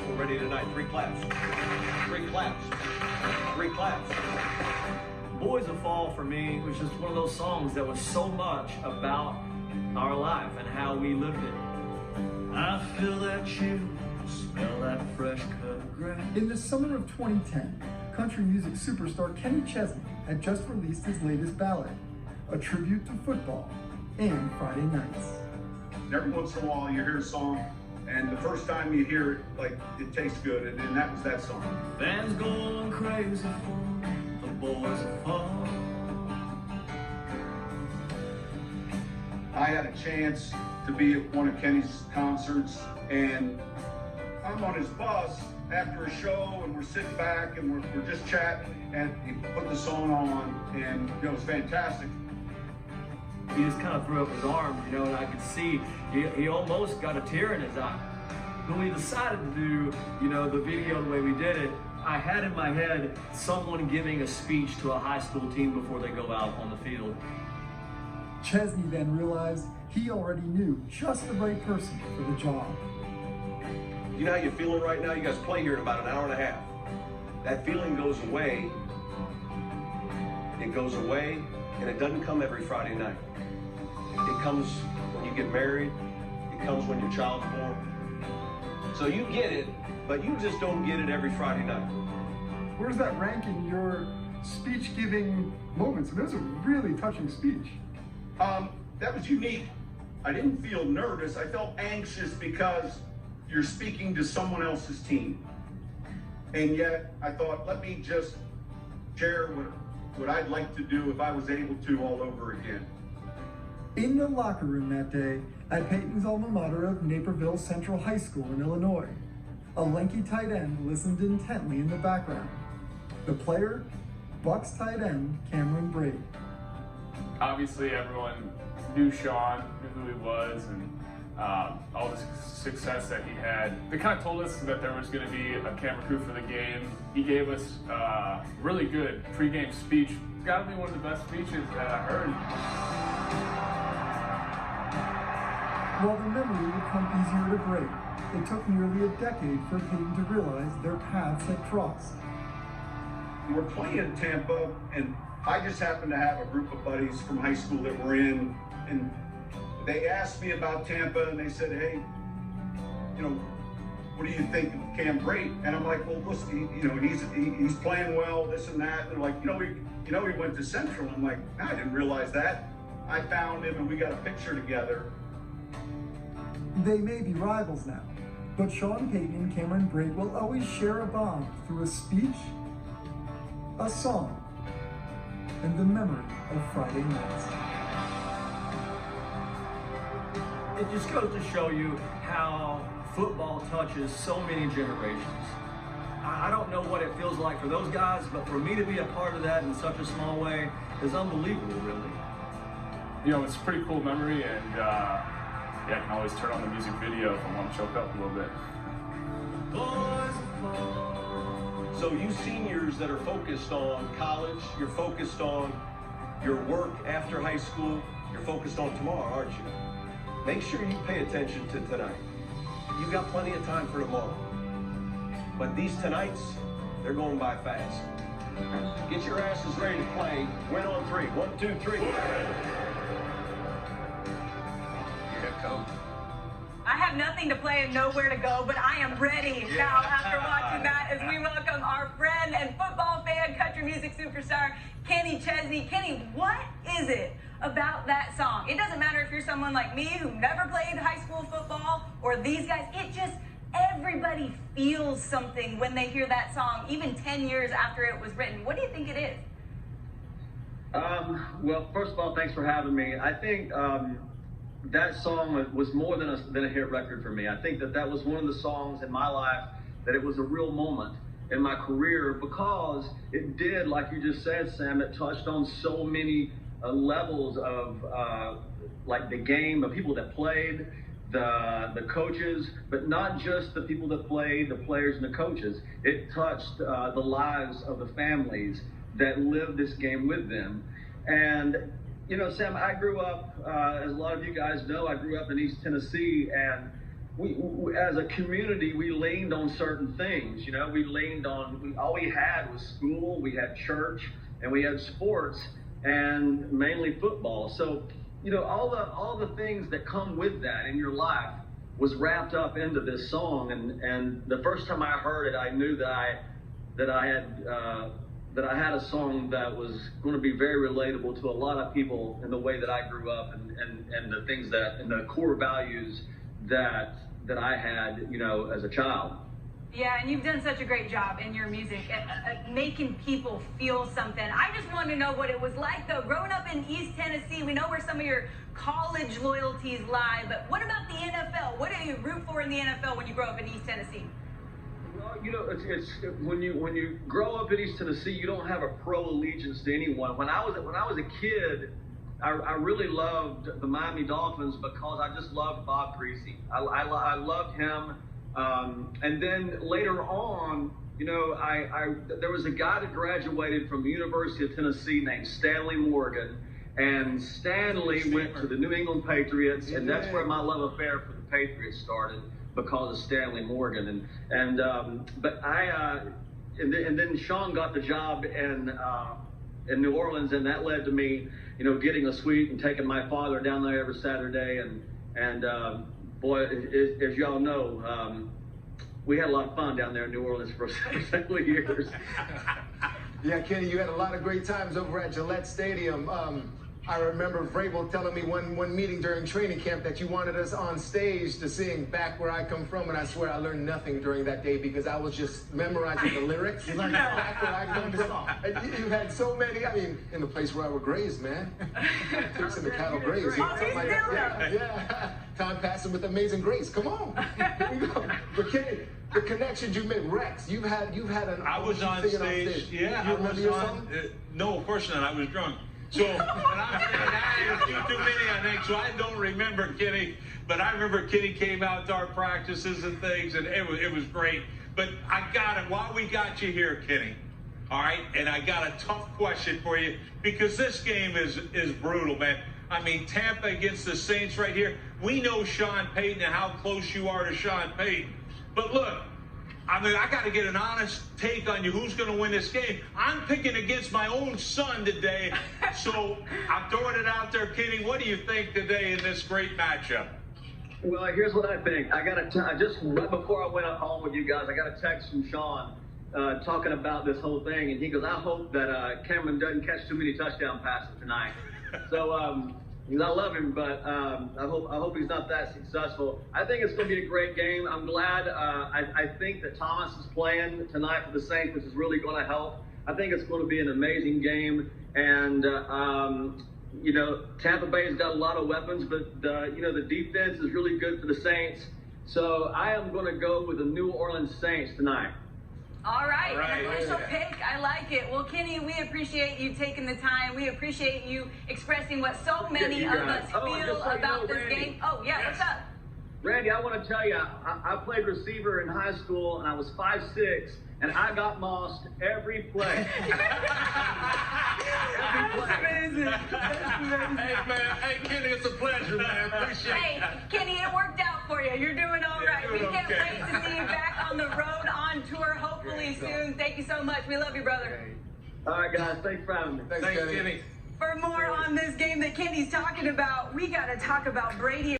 school ready tonight. 3 claps. 3 claps. 3 claps. Boys of Fall for me was just one of those songs that was so much about our life and how we lived it. I feel that chill, smell that fresh cut grass. In the summer of 2010, country music superstar Kenny Chesney had just released his latest ballad, a tribute to football and Friday nights. Every once in a while you hear a song, and the first time you hear it, like, it tastes good, and that was that song. Fans going crazy for the Boys of Fall. I had a chance to be at one of Kenny's concerts, and I'm on his bus after a show, and we're sitting back, and we're just chatting, and he put the song on, and it was fantastic. He just kind of threw up his arms, you know, and I could see he almost got a tear in his eye. When we decided to do, you know, the video the way we did it, I had in my head someone giving a speech to a high school team before they go out on the field. Chesney then realized he already knew just the right person for the job. You know how you're feeling right now? You guys play here in about an hour and a half. That feeling goes away. It goes away, and it doesn't come every Friday night. It comes when you get married. It comes when your child's born. So you get it, but you just don't get it every Friday night. Where does that rank in your speech-giving moments? It was a really touching speech. That was unique. I didn't feel nervous. I felt anxious because you're speaking to someone else's team. And yet I thought, let me just share what I'd like to do if I was able to all over again. In the locker room that day, at Payton's alma mater of Naperville Central High School in Illinois, a lanky tight end listened intently in the background. The player, Bucks tight end Cameron Brate. Obviously, everyone knew Sean, knew who he was, and all the success that he had. They kind of told us that there was going to be a camera crew for the game. He gave us a really good pregame speech. It's got to be one of the best speeches that I heard. While the memory would come easier to break, it took nearly a decade for Payton to realize their paths had crossed. We're playing Tampa, and I just happened to have a group of buddies from high school that were in, and they asked me about Tampa, and they said, hey, you know, what do you think of Cam Brate? And I'm like, well, listen, you know, he's playing well, this and that. And they're like, he went to Central. I'm like, no, I didn't realize that. I found him, and we got a picture together. They may be rivals now, but Sean Payton and Cameron Brate will always share a bond through a speech, a song, and the memory of Friday nights. It just goes to show you how football touches so many generations. I don't know what it feels like for those guys, but for me to be a part of that in such a small way is unbelievable, really. You know, it's a pretty cool memory, and yeah, I can always turn on the music video if I want to choke up a little bit. So you seniors that are focused on college, you're focused on your work after high school, you're focused on tomorrow, aren't you? Make sure you pay attention to tonight. You got plenty of time for tomorrow. But these tonights, they're going by fast. Get your asses ready to play. Win on 3. 1, 2, 3. Your head coach. I have nothing to play and nowhere to go, but I am ready now after watching that as we welcome our friend and football fan, country music superstar, Kenny Chesney. Kenny, what is it about that song? It doesn't matter if you're someone like me who never played high school football or these guys. It just, everybody feels something when they hear that song, even 10 years after it was written. What do you think it is? Well, first of all, thanks for having me. I think that song was more than a hit record for me. I think that was one of the songs in my life that it was a real moment in my career, because it did, like you just said, Sam, it touched on so many levels of like the game, the people that played, the coaches, but not just the people that played, the players and the coaches. It touched the lives of the families that lived this game with them. And you know, Sam, I grew up, as a lot of you guys know, I grew up in East Tennessee, and we as a community, we leaned on certain things. You know, we leaned on, all we had was school, we had church, and we had sports, and mainly football. So, you know, all the things that come with that in your life was wrapped up into this song. And the first time I heard it, I knew that I had a song that was going to be very relatable to a lot of people in the way that I grew up, and the things that, and the core values that I had, you know, as a child. Yeah, and you've done such a great job in your music at making people feel something. I just wanted to know what it was like, though, growing up in East Tennessee. We know where some of your college loyalties lie, but what about the NFL? What do you root for in the NFL when you grow up in East Tennessee? Well, you know, it's when you grow up in East Tennessee, you don't have a pro allegiance to anyone. When I was a kid, I really loved the Miami Dolphins because I just loved Bob Greasy. I loved him. And then later on, you know, there was a guy that graduated from the University of Tennessee named Stanley Morgan, and Stanley went to the New England Patriots, and that's where my love affair for the Patriots started, because of Stanley Morgan. And then Sean got the job in New Orleans, and that led to me, you know, getting a suite and taking my father down there every Saturday, and boy, as y'all know, we had a lot of fun down there in New Orleans for several years. Yeah, Kenny, you had a lot of great times over at Gillette Stadium. I remember Vrabel telling me one meeting during training camp that you wanted us on stage to sing Back Where I Come From, and I swear I learned nothing during that day because I was just memorizing the lyrics. Like, Back Where I Come From. And you had so many, I mean, in the place where I was grazed, man. Fixing the cattle graze. Yeah. Time passing with amazing grace. Come on. Here we go. But Kenny, the connections you made, Rex, you've had an I was on stage. Yeah, you remember your song? No, of course not. I was drunk. So when I'm saying I had too many, I think, so I don't remember Kenny, but I remember Kenny came out to our practices and things, and it was great. But I got it. While we got you here, Kenny, all right, and I got a tough question for you, because this game is brutal, man. I mean, Tampa against the Saints right here. We know Sean Payton and how close you are to Sean Payton. But look, I mean, I got to get an honest take on you. Who's going to win this game? I'm picking against my own son today. So I'm throwing it out there, Kenny. What do you think today in this great matchup? Well, here's what I think. I just right before I went home with you guys, I got a text from Sean talking about this whole thing, and he goes, "I hope that Cameron doesn't catch too many touchdown passes tonight." So. I love him, but I hope he's not that successful. I think it's going to be a great game. I'm glad. I think that Thomas is playing tonight for the Saints, which is really going to help. I think it's going to be an amazing game. And, you know, Tampa Bay's got a lot of weapons, but, you know, the defense is really good for the Saints. So I am going to go with the New Orleans Saints tonight. All right, an official pick. I like it. Well, Kenny, we appreciate you taking the time. We appreciate you expressing what so many of us feel about this game. Oh, yeah, what's up? Randy, I want to tell you, I played receiver in high school, and I was 5'6", and I got mossed every play. Amazing. Hey, man. Hey, Kenny, it's a pleasure, man. Appreciate it. Hey, Kenny, it worked out for you. You're doing all right. We can't wait to see you back on the road on tour, hopefully soon. Thank you so much. We love you, brother. All right, guys. Thanks for having me. Thanks, Kenny. For more on this game that Kenny's talking about, we got to talk about Brady.